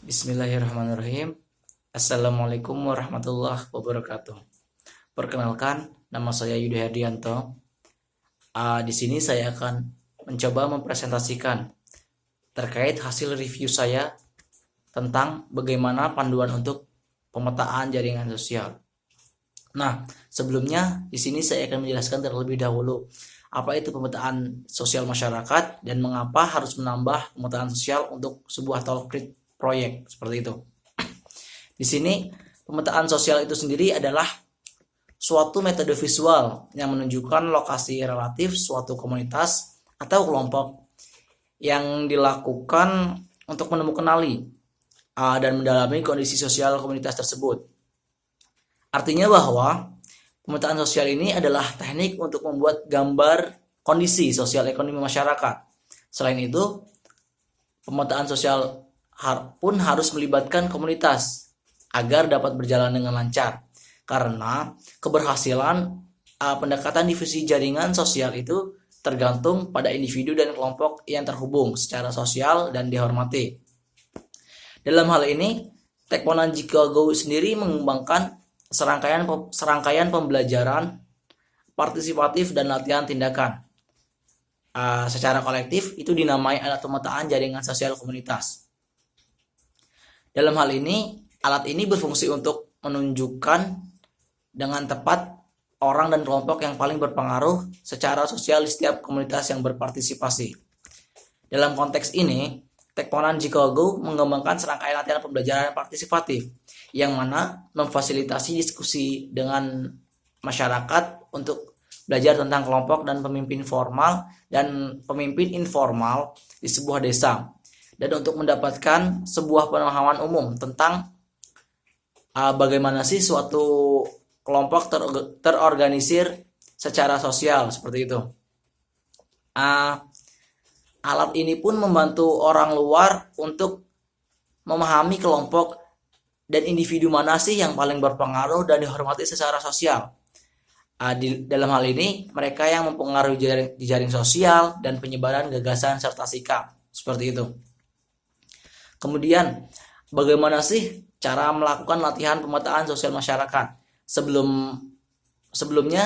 Bismillahirrahmanirrahim. Assalamualaikum warahmatullahi wabarakatuh. Perkenalkan, nama saya Yudi Herdianto. Di sini saya akan mencoba mempresentasikan terkait hasil review saya tentang bagaimana panduan untuk pemetaan jaringan sosial. Nah, sebelumnya di sini saya akan menjelaskan terlebih dahulu apa itu pemetaan sosial masyarakat dan mengapa harus menambah pemetaan sosial untuk sebuah konkret proyek seperti itu. Di sini pemetaan sosial itu sendiri adalah suatu metode visual yang menunjukkan lokasi relatif suatu komunitas atau kelompok yang dilakukan untuk mengenali dan mendalami kondisi sosial komunitas tersebut. Artinya bahwa pemetaan sosial ini adalah teknik untuk membuat gambar kondisi sosial ekonomi masyarakat. Selain itu, pemetaan sosial pun harus melibatkan komunitas agar dapat berjalan dengan lancar. Karena keberhasilan pendekatan divisi jaringan sosial itu tergantung pada individu dan kelompok yang terhubung secara sosial dan dihormati. Dalam hal ini, Tekponan Chicago sendiri mengembangkan serangkaian pembelajaran partisipatif dan latihan tindakan. Secara kolektif itu dinamai alat pemetaan jaringan sosial komunitas. Dalam hal ini, alat ini berfungsi untuk menunjukkan dengan tepat orang dan kelompok yang paling berpengaruh secara sosial di setiap komunitas yang berpartisipasi. Dalam konteks ini, Tekponan Chicago mengembangkan serangkaian latihan pembelajaran partisipatif yang mana memfasilitasi diskusi dengan masyarakat untuk belajar tentang kelompok dan pemimpin formal dan pemimpin informal di sebuah desa, dan untuk mendapatkan sebuah pemahaman umum tentang bagaimana sih suatu kelompok terorganisir secara sosial seperti itu. Alat ini pun membantu orang luar untuk memahami kelompok dan individu mana sih yang paling berpengaruh dan dihormati secara sosial. Dalam hal ini, mereka yang mempengaruhi jaring sosial dan penyebaran gagasan serta sikap seperti itu. Kemudian, bagaimana sih cara melakukan latihan pemetaan sosial masyarakat? Sebelumnya,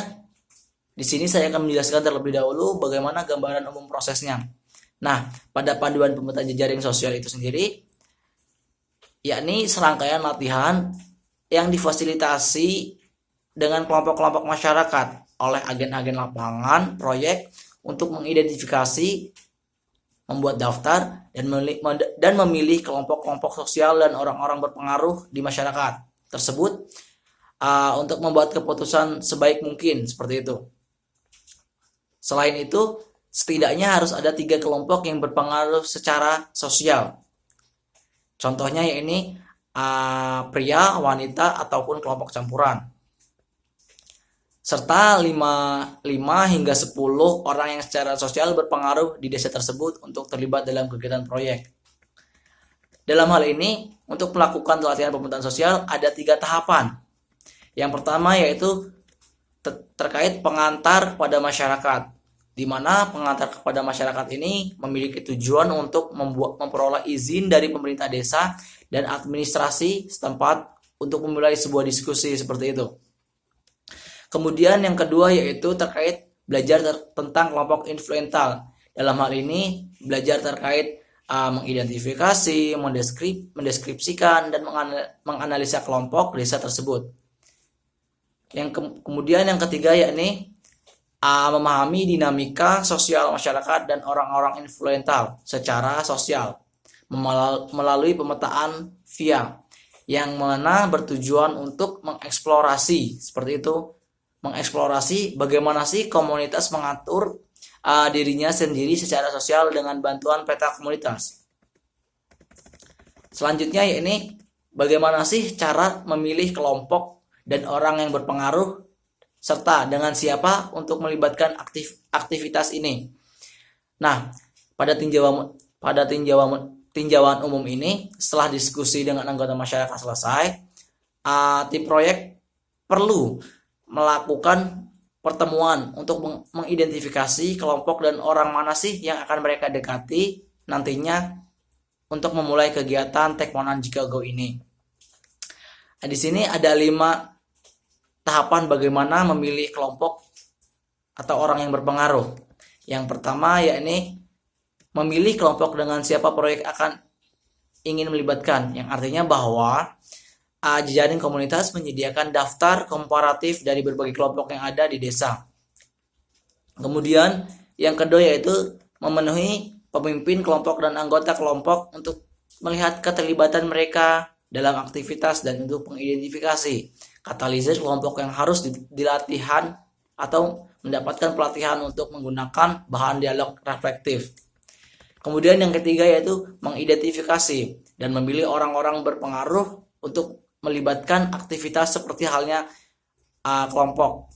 di sini saya akan menjelaskan terlebih dahulu bagaimana gambaran umum prosesnya. Nah, pada panduan pemetaan jaring sosial itu sendiri, yakni serangkaian latihan yang difasilitasi dengan kelompok-kelompok masyarakat oleh agen-agen lapangan proyek untuk mengidentifikasi, membuat daftar, dan memilih kelompok-kelompok sosial dan orang-orang berpengaruh di masyarakat tersebut untuk membuat keputusan sebaik mungkin seperti itu. Selain itu, setidaknya harus ada 3 kelompok yang berpengaruh secara sosial. Contohnya yakni pria, wanita, ataupun kelompok campuran. Serta 5 hingga 10 orang yang secara sosial berpengaruh di desa tersebut untuk terlibat dalam kegiatan proyek. Dalam hal ini, untuk melakukan latihan pemetaan sosial ada 3 tahapan. Yang pertama yaitu terkait pengantar kepada masyarakat, di mana pengantar kepada masyarakat ini memiliki tujuan untuk memperoleh izin dari pemerintah desa dan administrasi setempat untuk memulai sebuah diskusi seperti itu. Kemudian yang kedua yaitu terkait belajar tentang kelompok influental. Dalam hal ini belajar terkait mengidentifikasi, mendeskripsikan, dan menganalisa kelompok desa tersebut. Kemudian yang ketiga yakni memahami dinamika sosial masyarakat dan orang-orang influental secara sosial melalui pemetaan via yang mana bertujuan untuk mengeksplorasi seperti itu, mengeksplorasi bagaimana sih komunitas mengatur dirinya sendiri secara sosial dengan bantuan peta komunitas. Selanjutnya yakni bagaimana sih cara memilih kelompok dan orang yang berpengaruh serta dengan siapa untuk melibatkan aktivitas ini. Nah, pada tinjauan umum ini, setelah diskusi dengan anggota masyarakat selesai, tim proyek perlu melakukan pertemuan untuk mengidentifikasi kelompok dan orang mana sih yang akan mereka dekati nantinya untuk memulai kegiatan Tekmonan Jika Go ini. Nah, di sini ada 5 tahapan bagaimana memilih kelompok atau orang yang berpengaruh. Yang pertama yakni memilih kelompok dengan siapa proyek akan ingin melibatkan, yang artinya bahwa jejaring komunitas menyediakan daftar komparatif dari berbagai kelompok yang ada di desa. Kemudian yang kedua yaitu memenuhi pemimpin kelompok dan anggota kelompok untuk melihat keterlibatan mereka dalam aktivitas dan untuk mengidentifikasi katalisis kelompok yang harus dilatihan atau mendapatkan pelatihan untuk menggunakan bahan dialog reflektif. Kemudian yang ketiga yaitu mengidentifikasi dan memilih orang-orang berpengaruh untuk melibatkan aktivitas seperti halnya kelompok.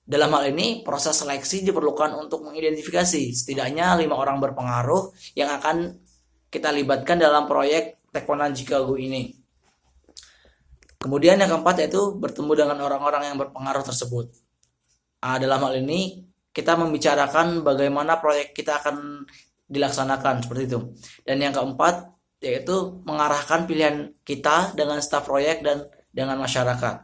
Dalam hal ini proses seleksi diperlukan untuk mengidentifikasi setidaknya 5 orang berpengaruh yang akan kita libatkan dalam proyek Tekmonan Jika Go ini. Kemudian yang keempat yaitu bertemu dengan orang-orang yang berpengaruh tersebut. Dalam hal ini kita membicarakan bagaimana proyek kita akan dilaksanakan seperti itu. Dan yang keempat yaitu mengarahkan pilihan kita dengan staf proyek dan dengan masyarakat.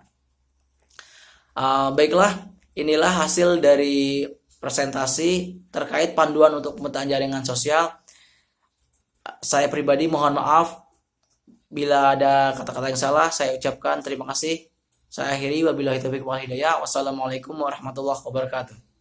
Baiklah, inilah hasil dari presentasi terkait panduan untuk pemetaan jaringan sosial. Saya pribadi mohon maaf bila ada kata-kata yang salah. Saya ucapkan terima kasih. Saya akhiri, wabillahi taufiq wal hidayah. Wassalamualaikum warahmatullahi wabarakatuh.